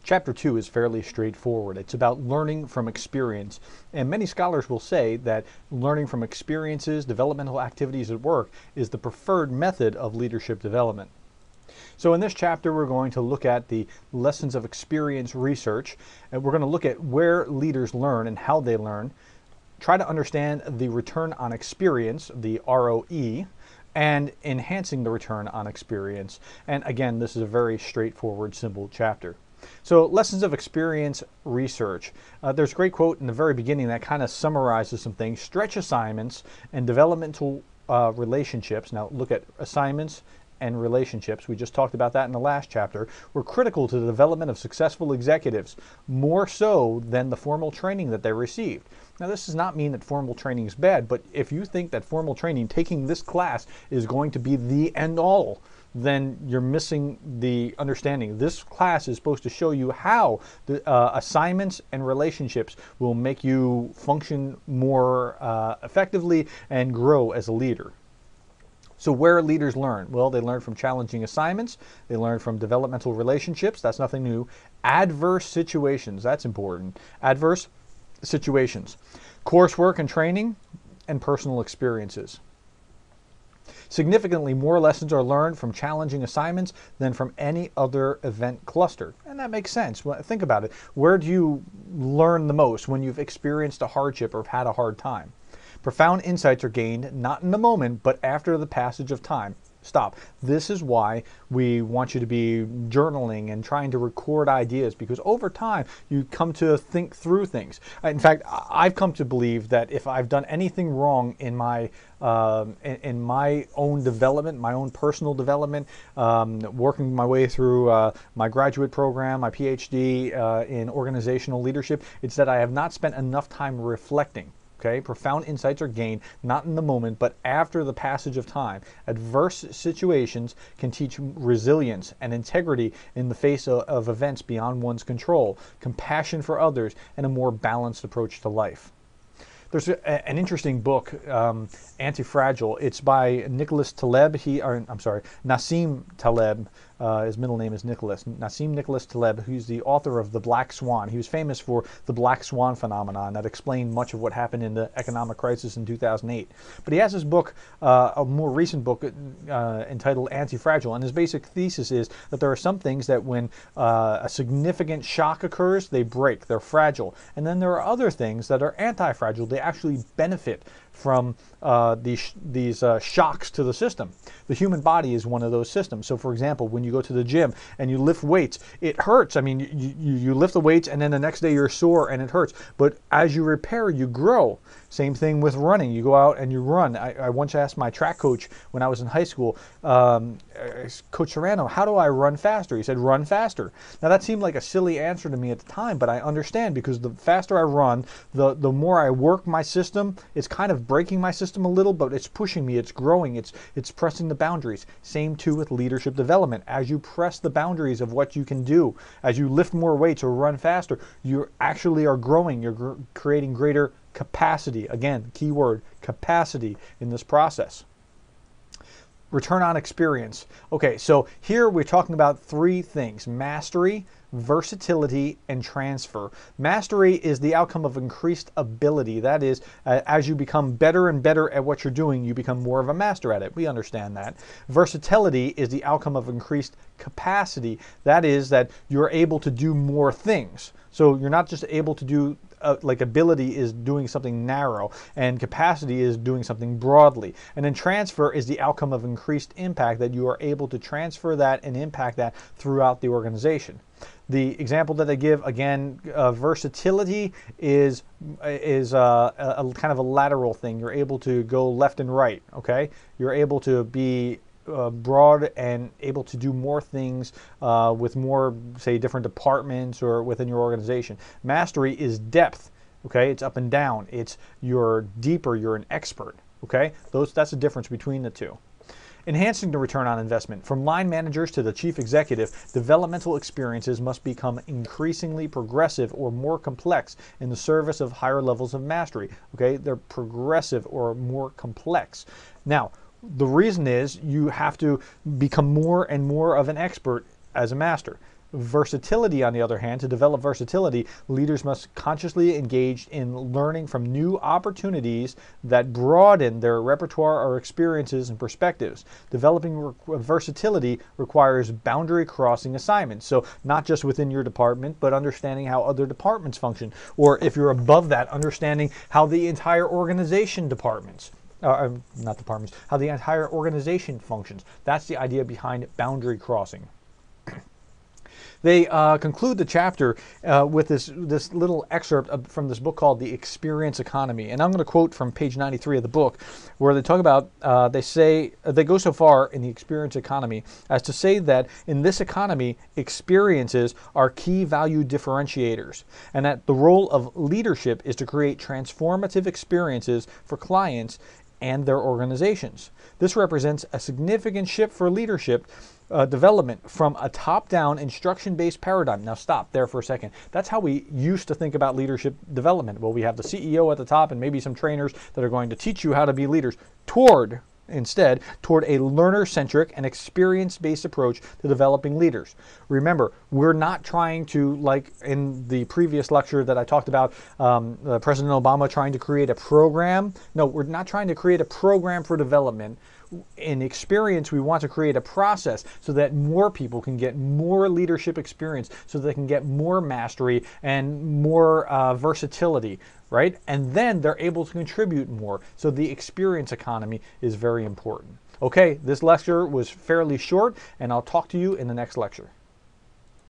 Chapter 2 is fairly straightforward. It's about learning from experience. And many scholars will say that learning from experiences, developmental activities at work, is the preferred method of leadership development. So in this chapter, we're going to look at the lessons of experience research, and we're going to look at where leaders learn and how they learn, try to understand the return on experience, the ROE, and enhancing the return on experience. And again, this is a very straightforward, simple chapter. So lessons of experience research. There's a great quote in the very beginning that kind of summarizes some things. Stretch assignments and developmental relationships. Now look at assignments and relationships. We just talked about that in the last chapter. Were critical to the development of successful executives, more so than the formal training that they received. Now this does not mean that formal training is bad, but if you think that formal training, taking this class, is going to be the end all, then you're missing the understanding. This class is supposed to show you how the assignments and relationships will make you function more effectively and grow as a leader. So where leaders learn? Well, they learn from challenging assignments. They learn from developmental relationships. That's nothing new. Adverse situations. That's important. Adverse situations. Coursework and training, and personal experiences. Significantly more lessons are learned from challenging assignments than from any other event cluster. And that makes sense. Well, think about it. Where do you learn the most? When you've experienced a hardship or have had a hard time. Profound insights are gained not in the moment, but after the passage of time. Stop. This is why we want you to be journaling and trying to record ideas, because over time you come to think through things. In fact, I've come to believe that if I've done anything wrong in my own development, my own personal development, working my way through my graduate program, my PhD in organizational leadership, it's that I have not spent enough time reflecting. Okay? Profound insights are gained not in the moment, but after the passage of time. Adverse situations can teach resilience and integrity in the face of events beyond one's control, compassion for others, and a more balanced approach to life. There's an interesting book, Antifragile. It's by Nicholas Taleb. Nassim Taleb. His middle name is Nicholas. Nassim Nicholas Taleb, who's the author of The Black Swan. He was famous for the Black Swan phenomenon that explained much of what happened in the economic crisis in 2008. But he has this book, a more recent book entitled Antifragile, and his basic thesis is that there are some things that when a significant shock occurs, they break, they're fragile. And then there are other things that are anti-fragile. They actually benefit from these shocks to the system. The human body is one of those systems. So for example, when you go to the gym and you lift weights, it hurts. I mean, you lift the weights and then the next day you're sore and it hurts. But as you repair, you grow. Same thing with running. You go out and you run. I once asked my track coach when I was in high school, Coach Serrano, how do I run faster? He said, run faster. Now that seemed like a silly answer to me at the time, but I understand, because the faster I run, the more I work my system. It's kind of breaking my system a little, but it's pushing me, it's growing, it's pressing the boundaries. Same too with leadership development. As you press the boundaries of what you can do, as you lift more weights or run faster, you actually are growing. You're creating greater capacity. Again, key word, capacity in this process. Return on experience. Okay, so here we're talking about three things: mastery, versatility, and transfer. Mastery is the outcome of increased ability. That is, as you become better and better at what you're doing, you become more of a master at it. We understand that. Versatility is the outcome of increased capacity. That is, that you're able to do more things. So you're not just able to do like ability is doing something narrow, and capacity is doing something broadly. And then transfer is the outcome of increased impact, that you are able to transfer that and impact that throughout the organization. The example that I give, again, versatility is a kind of a lateral thing. You're able to go left and right, okay? You're able to be broad and able to do more things with more, say, different departments or within your organization. Mastery is depth, okay? It's up and down. It's you're deeper, you're an expert, okay? That's the difference between the two. Enhancing the return on investment. From line managers to the chief executive, developmental experiences must become increasingly progressive or more complex in the service of higher levels of mastery. Okay, they're progressive or more complex. Now, the reason is you have to become more and more of an expert as a master. Versatility, on the other hand, to develop versatility, leaders must consciously engage in learning from new opportunities that broaden their repertoire or experiences and perspectives. Developing versatility requires boundary crossing assignments. So not just within your department, but understanding how other departments function. Or if you're above that, understanding how the entire organization how the entire organization functions. That's the idea behind boundary crossing. They conclude the chapter with this little excerpt from this book called The Experience Economy. And I'm going to quote from page 93 of the book, where they talk about, they go so far in the experience economy as to say that in this economy, experiences are key value differentiators, and that the role of leadership is to create transformative experiences for clients and their organizations. This represents a significant shift for leadership development from a top-down instruction-based paradigm. Now stop there for a second. That's how we used to think about leadership development. Well, we have the CEO at the top and maybe some trainers that are going to teach you how to be leaders, instead toward a learner-centric and experience-based approach to developing leaders. Remember, we're not trying to, like in the previous lecture that I talked about, President Obama trying to create a program. No, we're not trying to create a program for development. In experience, we want to create a process so that more people can get more leadership experience, so they can get more mastery and more versatility, right? And then they're able to contribute more. So the experience economy is very important. Okay, this lecture was fairly short, and I'll talk to you in the next lecture.